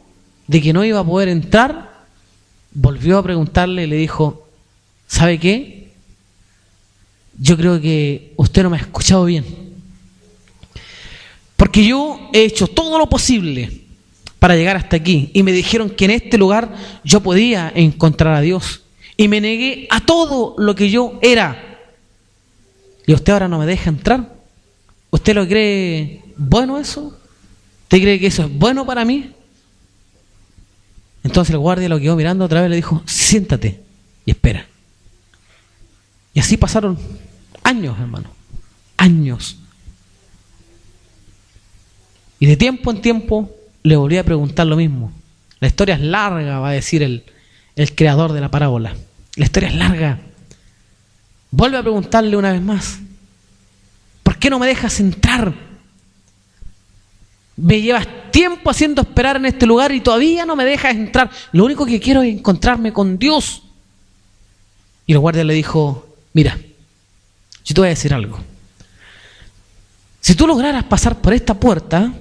de que no iba a poder entrar, volvió a preguntarle y le dijo, ¿sabe qué? Yo creo que usted no me ha escuchado bien. Porque yo he hecho todo lo posible para llegar hasta aquí. Y me dijeron que en este lugar yo podía encontrar a Dios. Y me negué a todo lo que yo era. ¿Y usted ahora no me deja entrar? ¿Usted lo cree bueno eso? ¿Usted cree que eso es bueno para mí? Entonces el guardia lo quedó mirando otra vez y le dijo, siéntate y espera. Y así pasaron años, hermano. Años. Y de tiempo en tiempo le volví a preguntar lo mismo. La historia es larga, va a decir el creador de la parábola. La historia es larga. Vuelve a preguntarle una vez más, ¿por qué no me dejas entrar? Me llevas tiempo haciendo esperar en este lugar y todavía no me dejas entrar. Lo único que quiero es encontrarme con Dios. Y el guardia le dijo, mira, yo te voy a decir algo. Si tú lograras pasar por esta puerta,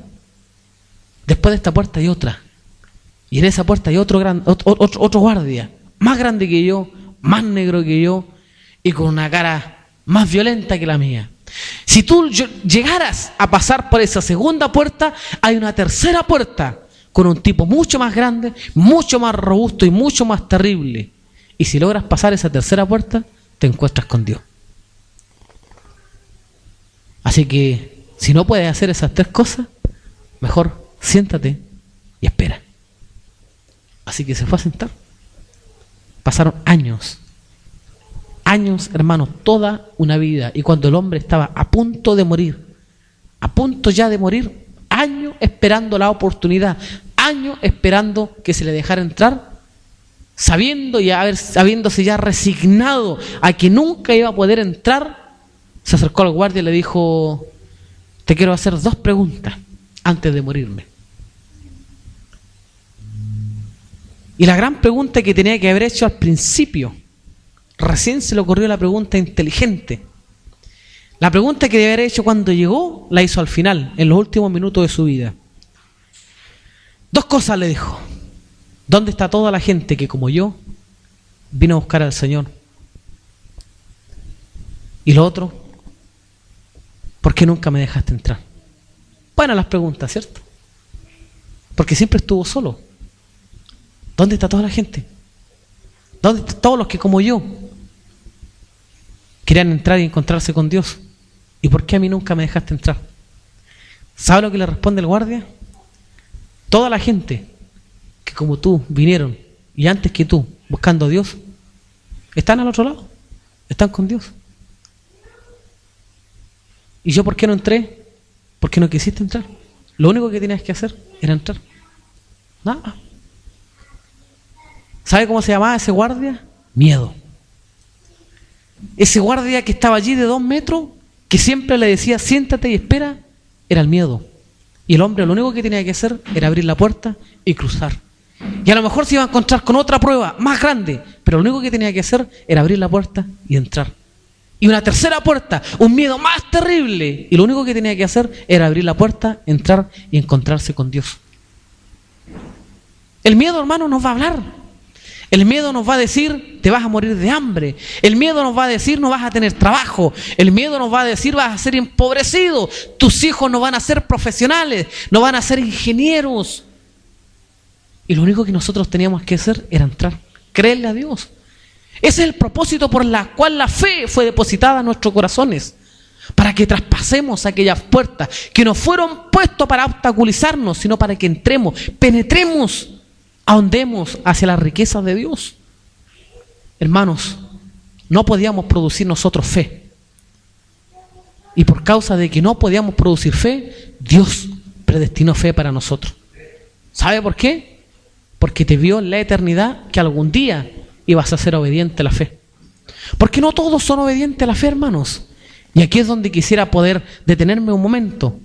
después de esta puerta hay otra. Y en esa puerta hay otro guardia, más grande que yo, más negro que yo, y con una cara más violenta que la mía. Si tú llegaras a pasar por esa segunda puerta, hay una tercera puerta con un tipo mucho más grande, mucho más robusto y mucho más terrible. Y si logras pasar esa tercera puerta, te encuentras con Dios. Así que, si no puedes hacer esas tres cosas, mejor siéntate y espera. Así que se fue a sentar. Pasaron años, hermanos, toda una vida. Y cuando el hombre estaba a punto de morir, a punto ya de morir, años esperando la oportunidad, años esperando que se le dejara entrar, habiéndose ya resignado a que nunca iba a poder entrar, se acercó al guardia y le dijo: te quiero hacer 2 preguntas antes de morirme. Y la gran pregunta que tenía que haber hecho al principio, recién se le ocurrió la pregunta inteligente. La pregunta que debía haber hecho cuando llegó, la hizo al final, en los últimos minutos de su vida. 2 cosas le dijo: ¿dónde está toda la gente que, como yo, vino a buscar al Señor? Y lo otro, ¿por qué nunca me dejaste entrar? Buenas las preguntas, ¿cierto? Porque siempre estuvo solo. ¿Dónde está toda la gente? ¿Dónde están todos los que, como yo, querían entrar y encontrarse con Dios? ¿Y por qué a mí nunca me dejaste entrar? ¿Sabe lo que le responde el guardia? Toda la gente que, como tú, vinieron y antes que tú, buscando a Dios, están al otro lado, están con Dios. ¿Y yo por qué no entré? Porque no quisiste entrar. Lo único que tenías que hacer era entrar. Nada. ¿Sabe cómo se llamaba ese guardia? Miedo. Ese guardia que estaba allí de 2 metros, que siempre le decía siéntate y espera, era el miedo. Y el hombre lo único que tenía que hacer era abrir la puerta y cruzar. Y a lo mejor se iba a encontrar con otra prueba más grande, pero lo único que tenía que hacer era abrir la puerta y entrar. Y una tercera puerta, un miedo más terrible, y lo único que tenía que hacer era abrir la puerta, entrar y encontrarse con Dios. El miedo, hermano, nos va a hablar. El miedo nos va a decir, te vas a morir de hambre. El miedo nos va a decir, no vas a tener trabajo. El miedo nos va a decir, vas a ser empobrecido. Tus hijos no van a ser profesionales, no van a ser ingenieros. Y lo único que nosotros teníamos que hacer era entrar, creerle a Dios. Ese es el propósito por el cual la fe fue depositada en nuestros corazones. Para que traspasemos aquellas puertas que no fueron puestas para obstaculizarnos, sino para que entremos, penetremos, ahondemos hacia las riquezas de Dios. Hermanos, no podíamos producir nosotros fe. Y por causa de que no podíamos producir fe, Dios predestinó fe para nosotros. ¿Sabe por qué? Porque te vio en la eternidad que algún día ibas a ser obediente a la fe. Porque no todos son obedientes a la fe, hermanos. Y aquí es donde quisiera poder detenerme un momento.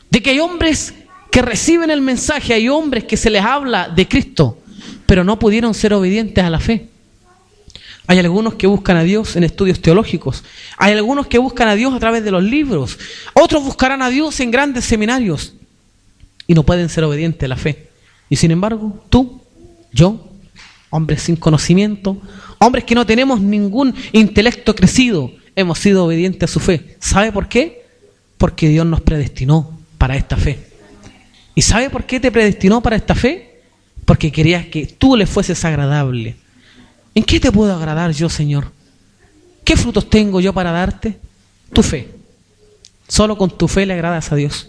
De que hay hombres que reciben el mensaje, hay hombres que se les habla de Cristo, pero no pudieron ser obedientes a la fe. Hay algunos que buscan a Dios en estudios teológicos, hay algunos que buscan a Dios a través de los libros, otros buscarán a Dios en grandes seminarios y no pueden ser obedientes a la fe. Y sin embargo, tú, yo, hombres sin conocimiento, hombres que no tenemos ningún intelecto crecido, hemos sido obedientes a su fe. ¿Sabe por qué? Porque Dios nos predestinó para esta fe. ¿Y sabe por qué te predestinó para esta fe? Porque querías que tú le fueses agradable. ¿En qué te puedo agradar yo, Señor? ¿Qué frutos tengo yo para darte? Tu fe. Solo con tu fe le agradas a Dios.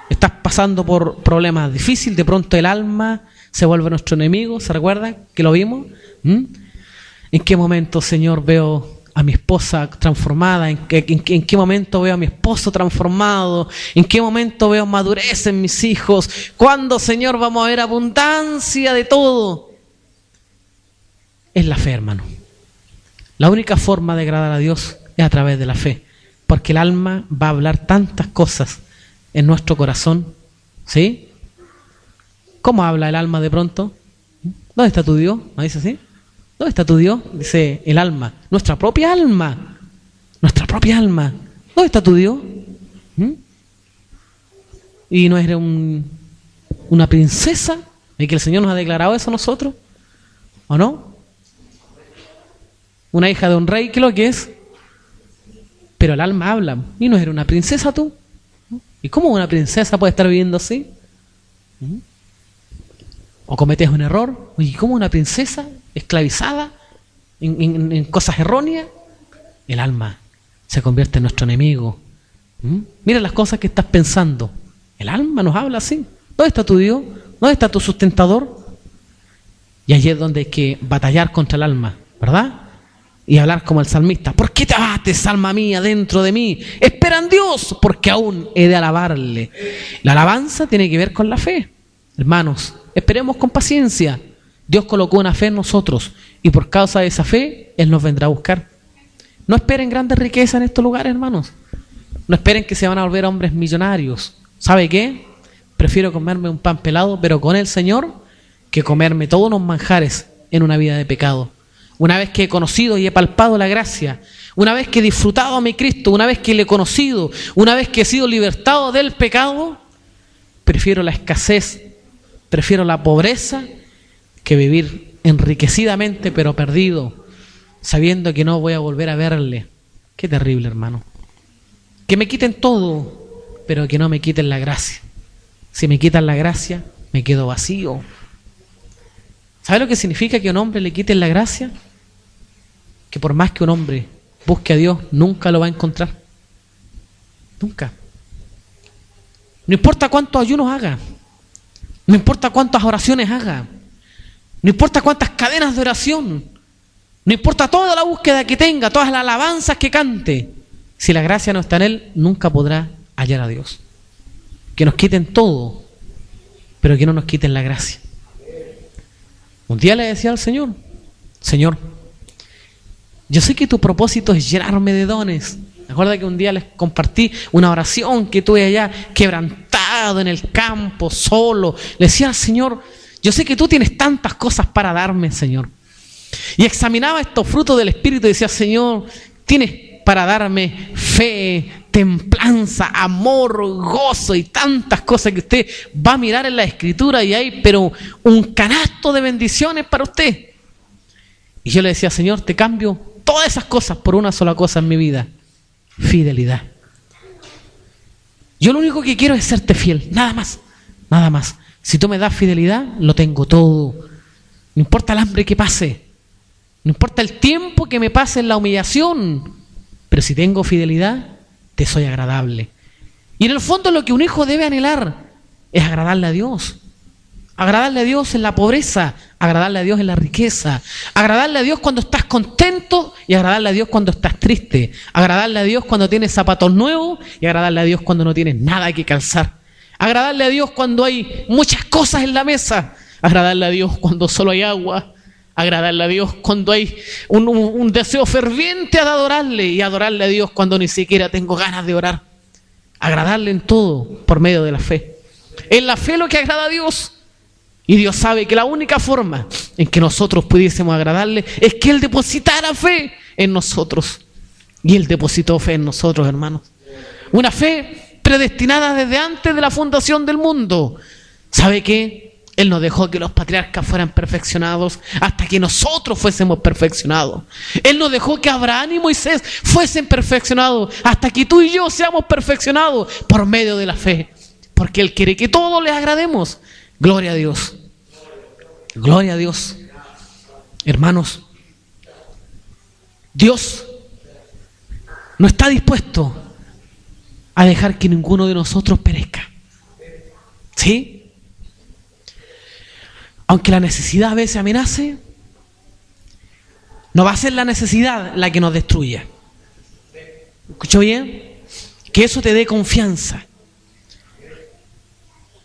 Estás pasando por problemas difíciles, de pronto el alma se vuelve nuestro enemigo. ¿Se recuerdan que lo vimos? ¿En qué momento, Señor, veo a mi esposa transformada? ¿En qué momento veo a mi esposo transformado? ¿En qué momento veo madurez en mis hijos? ¿Cuándo, Señor, vamos a ver abundancia de todo? Es la fe, hermano. La única forma de agradar a Dios es a través de la fe, porque el alma va a hablar tantas cosas en nuestro corazón, ¿sí? ¿Cómo habla el alma de pronto? ¿Dónde está tu Dios? ¿No dice así? ¿Dónde está tu Dios? Dice el alma. Nuestra propia alma. Nuestra propia alma. ¿Dónde está tu Dios? Y no eres una princesa ¿Y que el Señor nos ha declarado eso a nosotros? ¿O no? Una hija de un rey, ¿qué es lo que es? Pero el alma habla. ¿Y no eres una princesa tú? ¿Y cómo una princesa puede estar viviendo así? ¿O cometes un error? ¿Y cómo una princesa esclavizada en cosas erróneas? El alma se convierte en nuestro enemigo. Mira las cosas que estás pensando. El alma nos habla así. ¿Dónde está tu Dios? ¿Dónde está tu sustentador? Y allí es donde hay que batallar contra el alma, ¿verdad? Y hablar como el salmista. ¿Por qué te abates, alma mía, dentro de mí? Espera en Dios, porque aún he de alabarle. La alabanza tiene que ver con la fe. Hermanos, esperemos con paciencia. Dios colocó una fe en nosotros y por causa de esa fe, Él nos vendrá a buscar. No esperen grandes riquezas en estos lugares, hermanos. No esperen que se van a volver hombres millonarios. ¿Sabe qué? Prefiero comerme un pan pelado, pero con el Señor, que comerme todos los manjares en una vida de pecado. Una vez que he conocido y he palpado la gracia, una vez que he disfrutado a mi Cristo, una vez que le he conocido, una vez que he sido libertado del pecado, prefiero la escasez, prefiero la pobreza, que vivir enriquecidamente pero perdido, sabiendo que no voy a volver a verle. Qué terrible, hermano. Que me quiten todo, pero que no me quiten la gracia. Si me quitan la gracia, me quedo vacío. ¿Sabe lo que significa que a un hombre le quiten la gracia? Que por más que un hombre busque a Dios, nunca lo va a encontrar. Nunca. No importa cuántos ayunos haga, no importa cuántas oraciones haga, no importa cuántas cadenas de oración, no importa toda la búsqueda que tenga, todas las alabanzas que cante, si la gracia no está en él, nunca podrá hallar a Dios. Que nos quiten todo, pero que no nos quiten la gracia. Un día le decía al Señor: Señor, yo sé que tu propósito es llenarme de dones. Me acuerdo que un día les compartí una oración que tuve allá, quebrantado en el campo, solo. Le decía al Señor: yo sé que tú tienes tantas cosas para darme, Señor. Y examinaba estos frutos del Espíritu y decía: Señor, tienes para darme fe, templanza, amor, gozo y tantas cosas que usted va a mirar en la Escritura y hay, pero un canasto de bendiciones para usted. Y yo le decía: Señor, te cambio todas esas cosas por una sola cosa en mi vida: fidelidad. Yo lo único que quiero es serte fiel, nada más, nada más. Si tú me das fidelidad, lo tengo todo. No importa el hambre que pase, no importa el tiempo que me pase en la humillación, pero si tengo fidelidad, te soy agradable. Y en el fondo lo que un hijo debe anhelar es agradarle a Dios. Agradarle a Dios en la pobreza, agradarle a Dios en la riqueza, agradarle a Dios cuando estás contento y agradarle a Dios cuando estás triste, agradarle a Dios cuando tienes zapatos nuevos y agradarle a Dios cuando no tienes nada que calzar, agradarle a Dios cuando hay muchas cosas en la mesa, agradarle a Dios cuando solo hay agua, agradarle a Dios cuando hay un deseo ferviente de adorarle y adorarle a Dios cuando ni siquiera tengo ganas de orar. Agradarle en todo por medio de la fe. Es la fe lo que agrada a Dios. Y Dios sabe que la única forma en que nosotros pudiésemos agradarle es que Él depositara fe en nosotros. Y Él depositó fe en nosotros, hermanos. Una fe predestinada desde antes de la fundación del mundo. ¿Sabe qué? Él nos dejó que los patriarcas fueran perfeccionados hasta que nosotros fuésemos perfeccionados. Él nos dejó que Abraham y Moisés fuesen perfeccionados hasta que tú y yo seamos perfeccionados por medio de la fe. Porque Él quiere que todos les agrademos. Gloria a Dios. Gloria a Dios. Hermanos, Dios no está dispuesto a dejar que ninguno de nosotros perezca. ¿Sí? Aunque la necesidad a veces amenace, no va a ser la necesidad la que nos destruya. ¿Escuchó bien? Que eso te dé confianza.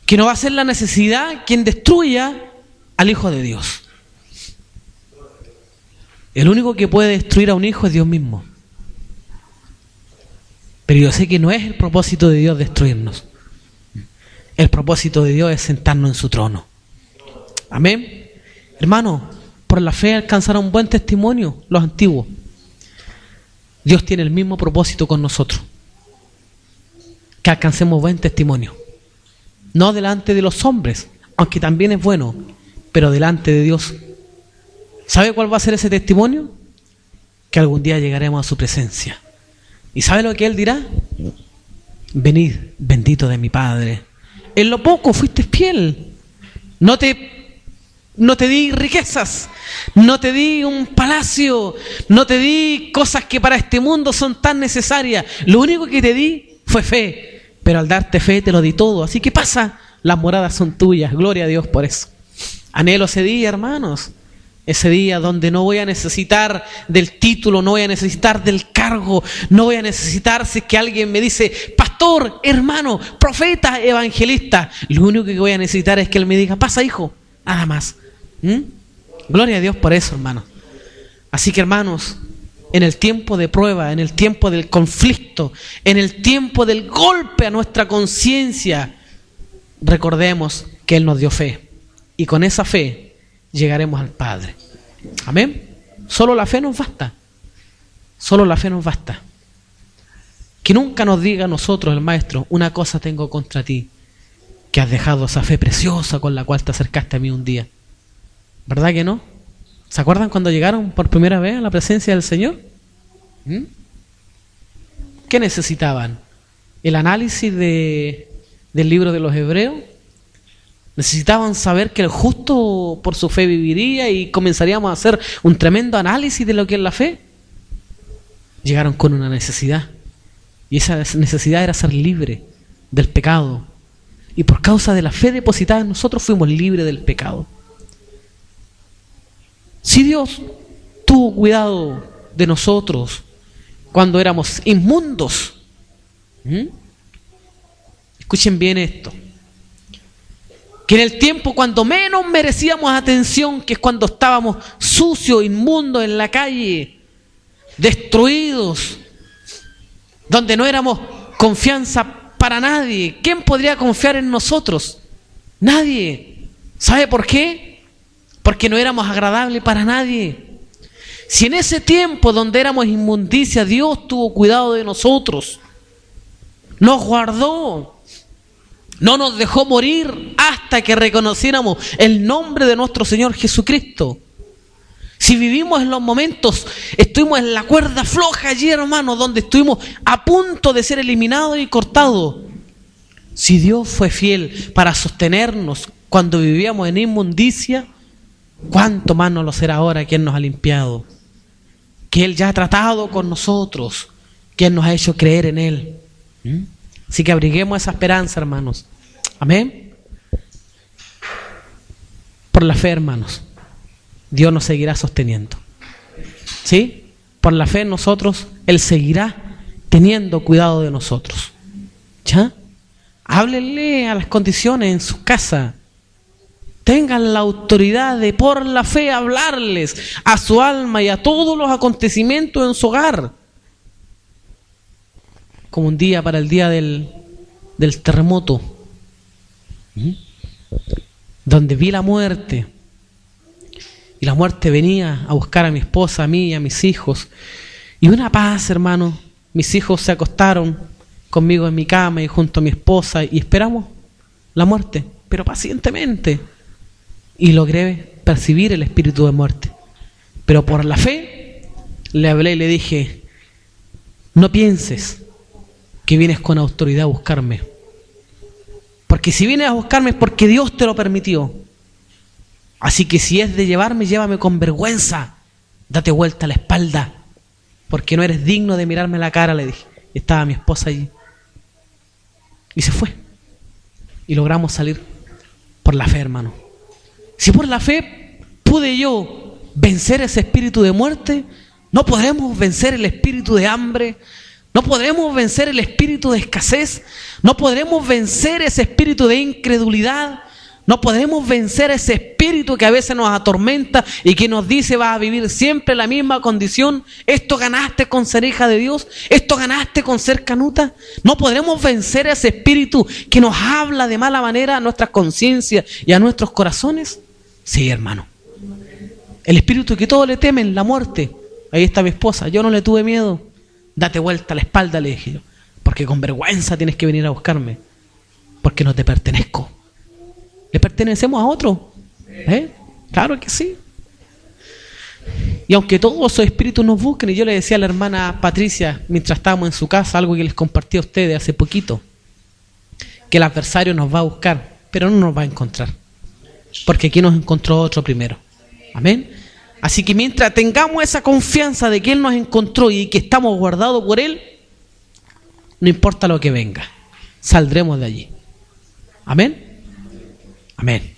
Que no va a ser la necesidad quien destruya al Hijo de Dios. El único que puede destruir a un hijo es Dios mismo. Pero yo sé que no es el propósito de Dios destruirnos. El propósito de Dios es sentarnos en su trono. Amén. Hermano, por la fe alcanzaron buen testimonio los antiguos. Dios tiene el mismo propósito con nosotros. Que alcancemos buen testimonio. No delante de los hombres, aunque también es bueno, pero delante de Dios. ¿Sabe cuál va a ser ese testimonio? Que algún día llegaremos a su presencia. ¿Y sabe lo que Él dirá? Venid, bendito de mi Padre. En lo poco fuiste fiel. No te di riquezas, no te di un palacio, no te di cosas que para este mundo son tan necesarias. Lo único que te di fue fe, pero al darte fe te lo di todo. Así que pasa, las moradas son tuyas. Gloria a Dios por eso. Anhelo ese día, hermanos. Ese día donde no voy a necesitar del título, no voy a necesitar del cargo, no voy a necesitar si es que alguien me dice, pastor, hermano, profeta, evangelista. Lo único que voy a necesitar es que Él me diga, pasa hijo, nada más. Gloria a Dios por eso, hermanos. Así que, hermanos, en el tiempo de prueba, en el tiempo del conflicto, en el tiempo del golpe a nuestra conciencia, recordemos que Él nos dio fe. Y con esa fe llegaremos al Padre. Amén. Solo la fe nos basta. Solo la fe nos basta. Que nunca nos diga a nosotros el Maestro, una cosa tengo contra ti, que has dejado esa fe preciosa con la cual te acercaste a mí un día. ¿Verdad que no? ¿Se acuerdan cuando llegaron por primera vez a la presencia del Señor? ¿Qué necesitaban? ¿El análisis del libro de los Hebreos? Necesitaban saber que el justo por su fe viviría y comenzaríamos a hacer un tremendo análisis de lo que es la fe. Llegaron con una necesidad. Y esa necesidad era ser libre del pecado. Y por causa de la fe depositada en nosotros fuimos libres del pecado. Si Dios tuvo cuidado de nosotros cuando éramos inmundos, escuchen bien esto, que en el tiempo cuando menos merecíamos atención, que es cuando estábamos sucios, inmundos en la calle, destruidos, donde no éramos confianza para nadie. ¿Quién podría confiar en nosotros? Nadie. ¿Sabe por qué? Porque no éramos agradables para nadie. Si en ese tiempo donde éramos inmundicia, Dios tuvo cuidado de nosotros, nos guardó, no nos dejó morir hasta que reconociéramos el nombre de nuestro Señor Jesucristo. Si vivimos en los momentos, estuvimos en la cuerda floja allí, hermanos, donde estuvimos a punto de ser eliminados y cortados. Si Dios fue fiel para sostenernos cuando vivíamos en inmundicia, ¿cuánto más nos lo será ahora que Él nos ha limpiado? Que Él ya ha tratado con nosotros, que Él nos ha hecho creer en Él. Así que abriguemos esa esperanza, hermanos. Amén. Por la fe, hermanos, Dios nos seguirá sosteniendo. ¿Sí? Por la fe en nosotros, Él seguirá teniendo cuidado de nosotros. ¿Ya? Háblenle a las condiciones en su casa. Tengan la autoridad de por la fe hablarles a su alma y a todos los acontecimientos en su hogar. Como un día para el día del terremoto, donde vi la muerte, y la muerte venía a buscar a mi esposa, a mí y a mis hijos, y una paz, hermano. Mis hijos se acostaron conmigo en mi cama y junto a mi esposa y esperamos la muerte, pero pacientemente, y logré percibir el espíritu de muerte, pero por la fe le hablé y le dije: no pienses que vienes con autoridad a buscarme, porque si vienes a buscarme es porque Dios te lo permitió. Así que si es de llevarme, llévame con vergüenza, date vuelta a la espalda, porque no eres digno de mirarme la cara, le dije. Estaba mi esposa allí y se fue, y logramos salir por la fe, hermano. Si por la fe pude yo vencer ese espíritu de muerte, no podemos vencer el espíritu de hambre, no podremos vencer el espíritu de escasez, no podremos vencer ese espíritu de incredulidad, no podremos vencer ese espíritu que a veces nos atormenta y que nos dice: vas a vivir siempre en la misma condición, esto ganaste con ser hija de Dios, esto ganaste con ser canuta. No podremos vencer ese espíritu que nos habla de mala manera a nuestras conciencias y a nuestros corazones. Sí, hermano. El espíritu que todos le temen, la muerte. Ahí está mi esposa, yo no le tuve miedo. Date vuelta a la espalda, le dije yo, porque con vergüenza tienes que venir a buscarme, porque no te pertenezco. Le pertenecemos a otro. Claro que sí. Y aunque todos esos espíritus nos busquen, y yo le decía a la hermana Patricia, mientras estábamos en su casa, algo que les compartí a ustedes hace poquito, que el adversario nos va a buscar, pero no nos va a encontrar, porque aquí nos encontró otro primero. Amén. Así que mientras tengamos esa confianza de que Él nos encontró y que estamos guardados por Él, no importa lo que venga, saldremos de allí. Amén. Amén.